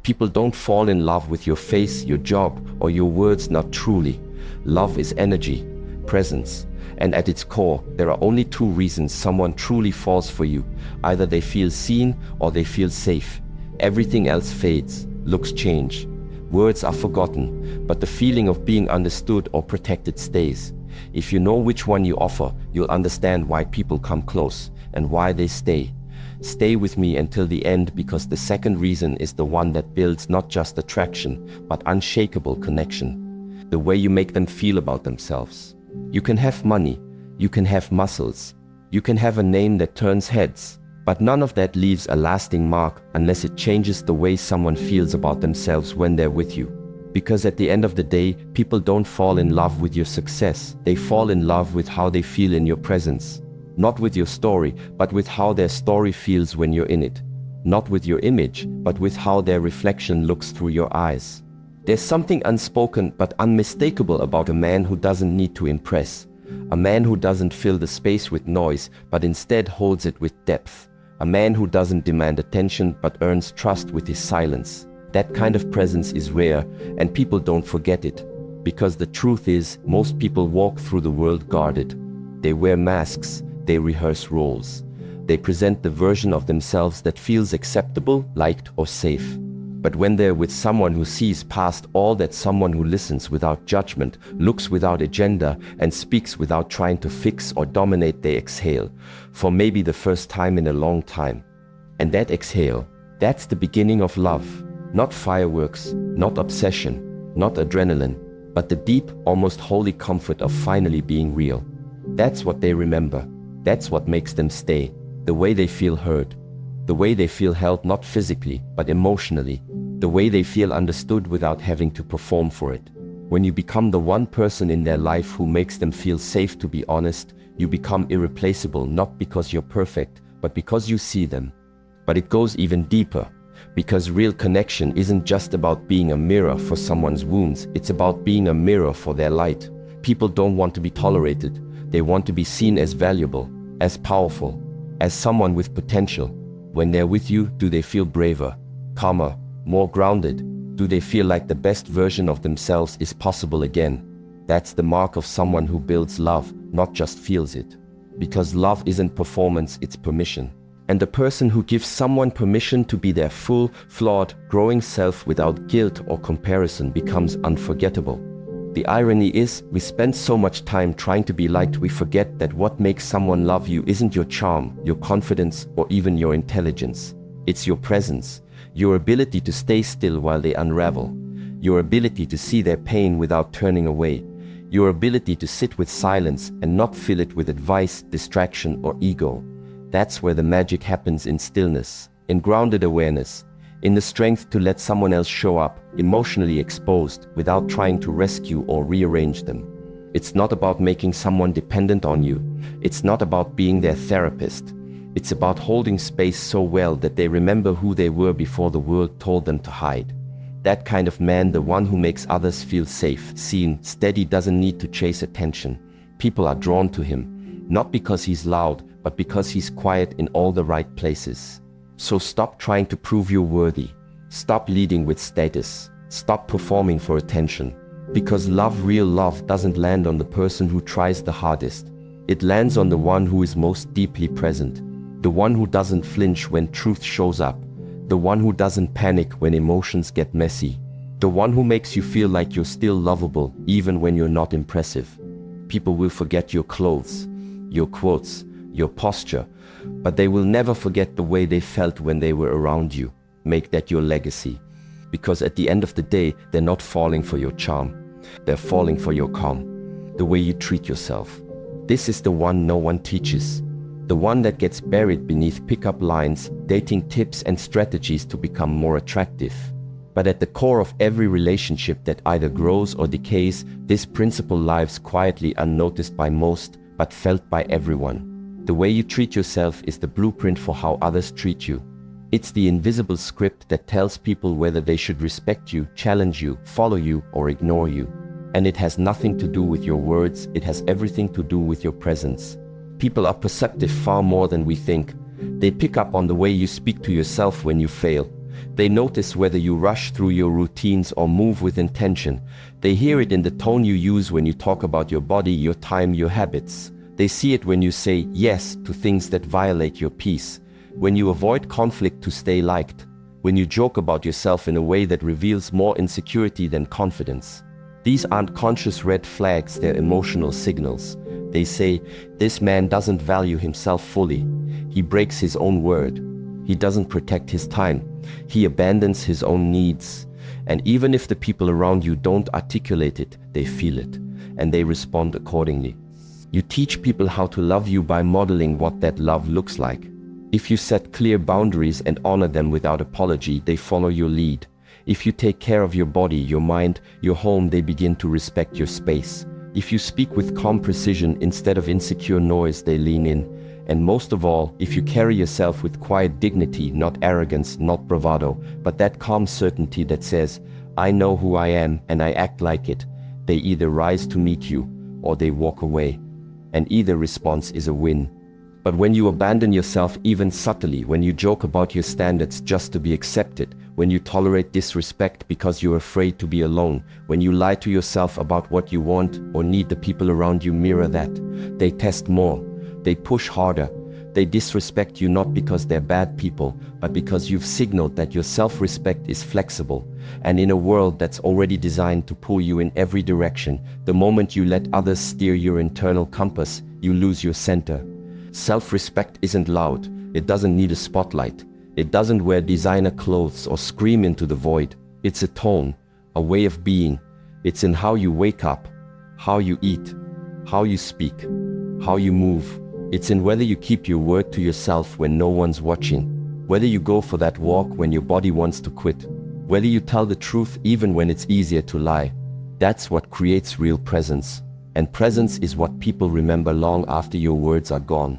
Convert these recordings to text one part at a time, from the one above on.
People don't fall in love with your face, your job, or your words, not truly. Love is energy, presence, and at its core, there are only two reasons someone truly falls for you. Either they feel seen or they feel safe. Everything else fades, looks change. Words are forgotten, but the feeling of being understood or protected stays. If you know which one you offer, you'll understand why people come close and why they stay. Stay with me until the end, because the second reason is the one that builds not just attraction, but unshakable connection. The way you make them feel about themselves. You can have money, you can have muscles, you can have a name that turns heads, but none of that leaves a lasting mark unless it changes the way someone feels about themselves when they're with you. Because at the end of the day, people don't fall in love with your success, they fall in love with how they feel in your presence. Not with your story, but with how their story feels when you're in it. Not with your image, but with how their reflection looks through your eyes. There's something unspoken but unmistakable about a man who doesn't need to impress. A man who doesn't fill the space with noise, but instead holds it with depth. A man who doesn't demand attention, but earns trust with his silence. That kind of presence is rare, and people don't forget it. Because the truth is, most people walk through the world guarded. They wear masks. They rehearse roles. They present the version of themselves that feels acceptable, liked, or safe. But when they're with someone who sees past all that, someone who listens without judgment, looks without agenda, and speaks without trying to fix or dominate, they exhale, for maybe the first time in a long time. And that exhale, that's the beginning of love. Not fireworks, not obsession, not adrenaline, but the deep, almost holy comfort of finally being real. That's what they remember. That's what makes them stay. The way they feel heard. The way they feel held, not physically, but emotionally. The way they feel understood without having to perform for it. When you become the one person in their life who makes them feel safe to be honest, you become irreplaceable, not because you're perfect, but because you see them. But it goes even deeper. Because real connection isn't just about being a mirror for someone's wounds, it's about being a mirror for their light. People don't want to be tolerated. They want to be seen as valuable, as powerful, as someone with potential. When they're with you, do they feel braver, calmer, more grounded? Do they feel like the best version of themselves is possible again? That's the mark of someone who builds love, not just feels it. Because love isn't performance, it's permission. And the person who gives someone permission to be their full, flawed, growing self without guilt or comparison becomes unforgettable. The irony is, we spend so much time trying to be liked, we forget that what makes someone love you isn't your charm, your confidence, or even your intelligence. It's your presence, your ability to stay still while they unravel, your ability to see their pain without turning away, your ability to sit with silence and not fill it with advice, distraction, or ego. That's where the magic happens, in stillness, in grounded awareness, in the strength to let someone else show up, emotionally exposed, without trying to rescue or rearrange them. It's not about making someone dependent on you. It's not about being their therapist. It's about holding space so well that they remember who they were before the world told them to hide. That kind of man, the one who makes others feel safe, seen, steady, doesn't need to chase attention. People are drawn to him, not because he's loud, but because he's quiet in all the right places. So stop trying to prove you're worthy. Stop leading with status. Stop performing for attention. Because love, real love, doesn't land on the person who tries the hardest. It lands on the one who is most deeply present. The one who doesn't flinch when truth shows up. The one who doesn't panic when emotions get messy. The one who makes you feel like you're still lovable even when you're not impressive. People will forget your clothes, your quotes, your posture, but they will never forget the way they felt when they were around you. Make that your legacy. Because at the end of the day, they're not falling for your charm. They're falling for your calm, the way you treat yourself. This is the one no one teaches. The one that gets buried beneath pickup lines, dating tips and strategies to become more attractive. But at the core of every relationship that either grows or decays, this principle lives quietly, unnoticed by most, but felt by everyone. The way you treat yourself is the blueprint for how others treat you. It's the invisible script that tells people whether they should respect you, challenge you, follow you, or ignore you. And it has nothing to do with your words, it has everything to do with your presence. People are perceptive far more than we think. They pick up on the way you speak to yourself when you fail. They notice whether you rush through your routines or move with intention. They hear it in the tone you use when you talk about your body, your time, your habits. They see it when you say yes to things that violate your peace, when you avoid conflict to stay liked, when you joke about yourself in a way that reveals more insecurity than confidence. These aren't conscious red flags, they're emotional signals. They say, this man doesn't value himself fully. He breaks his own word. He doesn't protect his time. He abandons his own needs. And even if the people around you don't articulate it, they feel it, and they respond accordingly. You teach people how to love you by modeling what that love looks like. If you set clear boundaries and honor them without apology, they follow your lead. If you take care of your body, your mind, your home, they begin to respect your space. If you speak with calm precision instead of insecure noise, they lean in. And most of all, if you carry yourself with quiet dignity, not arrogance, not bravado, but that calm certainty that says, I know who I am and I act like it, they either rise to meet you or they walk away. And either response is a win. But when you abandon yourself even subtly, when you joke about your standards just to be accepted, when you tolerate disrespect because you're afraid to be alone, when you lie to yourself about what you want or need, the people around you mirror that. They test more. They push harder. They disrespect you not because they're bad people, but because you've signaled that your self-respect is flexible. And in a world that's already designed to pull you in every direction, the moment you let others steer your internal compass, you lose your center. Self-respect isn't loud. It doesn't need a spotlight. It doesn't wear designer clothes or scream into the void. It's a tone, a way of being. It's in how you wake up, how you eat, how you speak, how you move. It's in whether you keep your word to yourself when no one's watching, whether you go for that walk when your body wants to quit, whether you tell the truth even when it's easier to lie. That's what creates real presence. And presence is what people remember long after your words are gone.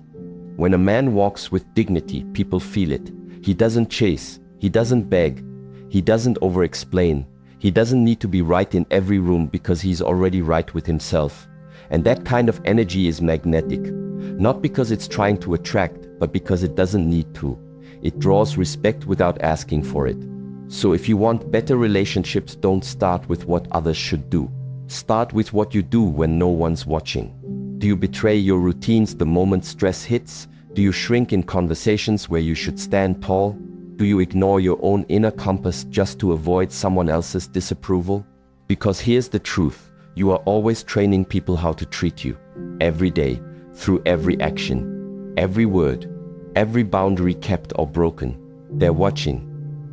When a man walks with dignity, people feel it. He doesn't chase, he doesn't beg, he doesn't over-explain. He doesn't need to be right in every room because he's already right with himself. And that kind of energy is magnetic. Not because it's trying to attract, but because it doesn't need to. It draws respect without asking for it. So if you want better relationships, don't start with what others should do. Start with what you do when no one's watching. Do you betray your routines the moment stress hits? Do you shrink in conversations where you should stand tall? Do you ignore your own inner compass just to avoid someone else's disapproval? Because here's the truth. You are always training people how to treat you. Every day, through every action, every word, every boundary kept or broken. They're watching.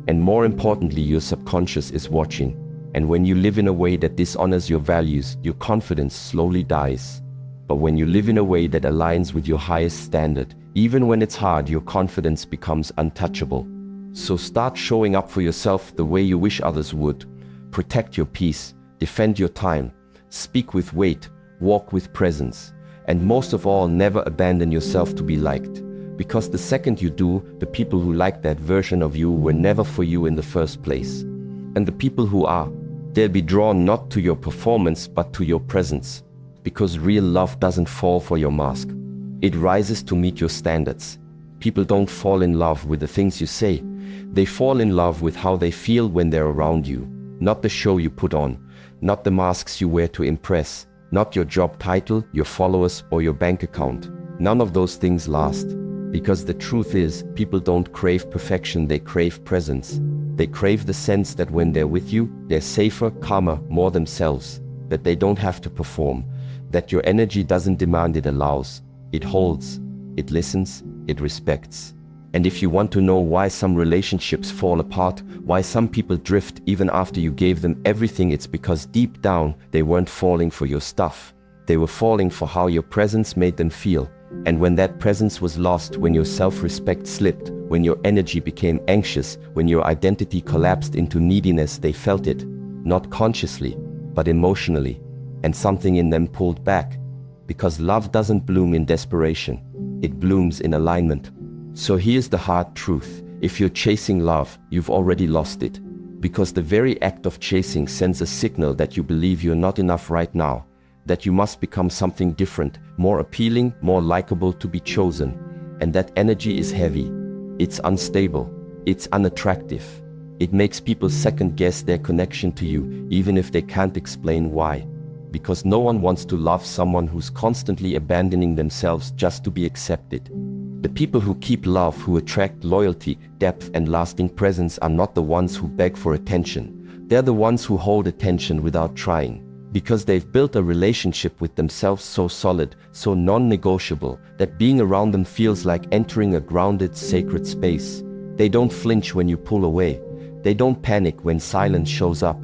And more importantly, your subconscious is watching. And when you live in a way that dishonors your values, your confidence slowly dies. But when you live in a way that aligns with your highest standard, even when it's hard, your confidence becomes untouchable. So start showing up for yourself the way you wish others would. Protect your peace, defend your time, speak with weight, walk with presence. And most of all, never abandon yourself to be liked. Because the second you do, the people who like that version of you were never for you in the first place. And the people who are, they'll be drawn not to your performance but to your presence. Because real love doesn't fall for your mask. It rises to meet your standards. People don't fall in love with the things you say. They fall in love with how they feel when they're around you. Not the show you put on, not the masks you wear to impress, not your job title, your followers, or your bank account. None of those things last. Because the truth is, people don't crave perfection, they crave presence. They crave the sense that when they're with you, they're safer, calmer, more themselves. That they don't have to perform. That your energy doesn't demand, it allows. It holds. It listens. It respects. And if you want to know why some relationships fall apart, why some people drift even after you gave them everything, it's because deep down, they weren't falling for your stuff. They were falling for how your presence made them feel. And when that presence was lost, when your self-respect slipped, when your energy became anxious, when your identity collapsed into neediness, they felt it. Not consciously, but emotionally. And something in them pulled back. Because love doesn't bloom in desperation. It blooms in alignment. So here's the hard truth. If you're chasing love, you've already lost it. Because the very act of chasing sends a signal that you believe you're not enough right now. That you must become something different, more appealing, more likable to be chosen. And that energy is heavy. It's unstable. It's unattractive. It makes people second guess their connection to you, even if they can't explain why. Because no one wants to love someone who's constantly abandoning themselves just to be accepted. The people who keep love, who attract loyalty, depth, and lasting presence are not the ones who beg for attention. They're the ones who hold attention without trying. Because they've built a relationship with themselves so solid, so non-negotiable, that being around them feels like entering a grounded, sacred space. They don't flinch when you pull away. They don't panic when silence shows up.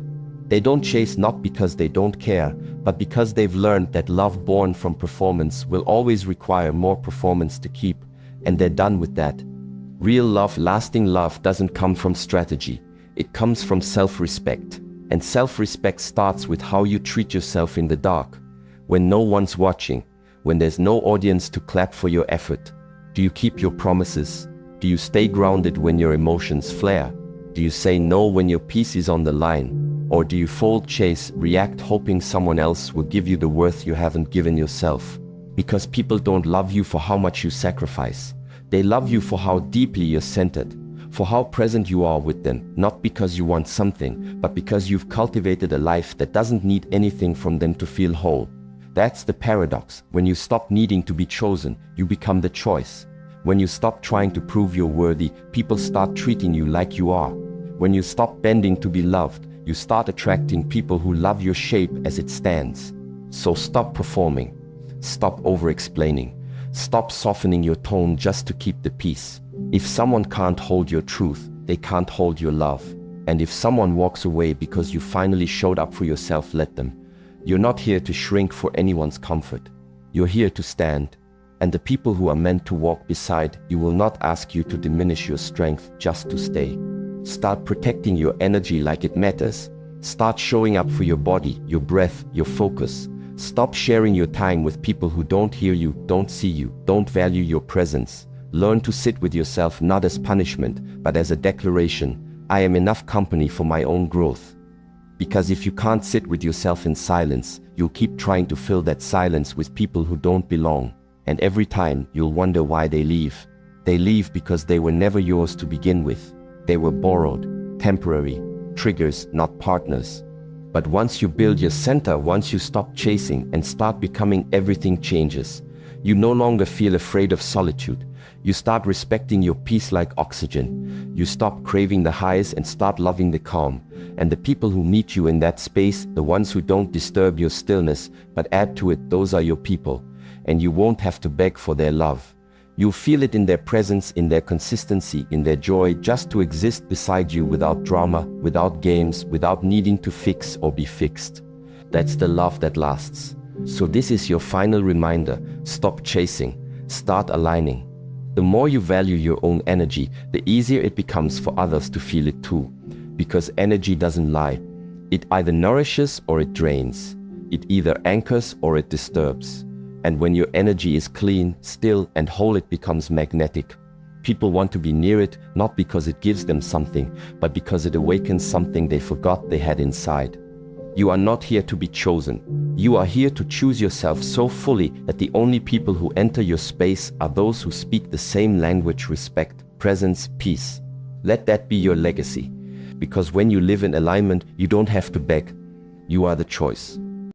They don't chase not because they don't care, but because they've learned that love born from performance will always require more performance to keep, and they're done with that. Real love, lasting love, doesn't come from strategy. It comes from self-respect. And self-respect starts with how you treat yourself in the dark. When no one's watching, when there's no audience to clap for your effort. Do you keep your promises? Do you stay grounded when your emotions flare? Do you say no when your peace is on the line? Or do you fold, chase, react, hoping someone else will give you the worth you haven't given yourself? Because people don't love you for how much you sacrifice. They love you for how deeply you're centered, for how present you are with them, not because you want something, but because you've cultivated a life that doesn't need anything from them to feel whole. That's the paradox. When you stop needing to be chosen, you become the choice. When you stop trying to prove you're worthy, people start treating you like you are. When you stop bending to be loved, you start attracting people who love your shape as it stands. So stop performing. Stop over-explaining. Stop softening your tone just to keep the peace. If someone can't hold your truth, they can't hold your love. And if someone walks away because you finally showed up for yourself, let them. You're not here to shrink for anyone's comfort. You're here to stand. And the people who are meant to walk beside you will not ask you to diminish your strength just to stay. Start protecting your energy like it matters. Start showing up for your body, your breath, your focus. Stop sharing your time with people who don't hear you, don't see you, don't value your presence. Learn to sit with yourself not as punishment, but as a declaration. I am enough company for my own growth. Because if you can't sit with yourself in silence, you'll keep trying to fill that silence with people who don't belong. And every time, you'll wonder why they leave. They leave because they were never yours to begin with. They were borrowed, temporary, triggers, not partners. But once you build your center, once you stop chasing and start becoming, everything changes. You no longer feel afraid of solitude. You start respecting your peace like oxygen. You stop craving the highs and start loving the calm. And the people who meet you in that space, the ones who don't disturb your stillness, but add to it, those are your people. And you won't have to beg for their love. You'll feel it in their presence, in their consistency, in their joy, just to exist beside you without drama, without games, without needing to fix or be fixed. That's the love that lasts. So this is your final reminder. Stop chasing. Start aligning. The more you value your own energy, the easier it becomes for others to feel it too. Because energy doesn't lie. It either nourishes or it drains. It either anchors or it disturbs. And when your energy is clean, still, and whole, it becomes magnetic. People want to be near it, not because it gives them something, but because it awakens something they forgot they had inside. You are not here to be chosen. You are here to choose yourself so fully that the only people who enter your space are those who speak the same language: respect, presence, peace. Let that be your legacy. Because when you live in alignment, you don't have to beg. You are the choice.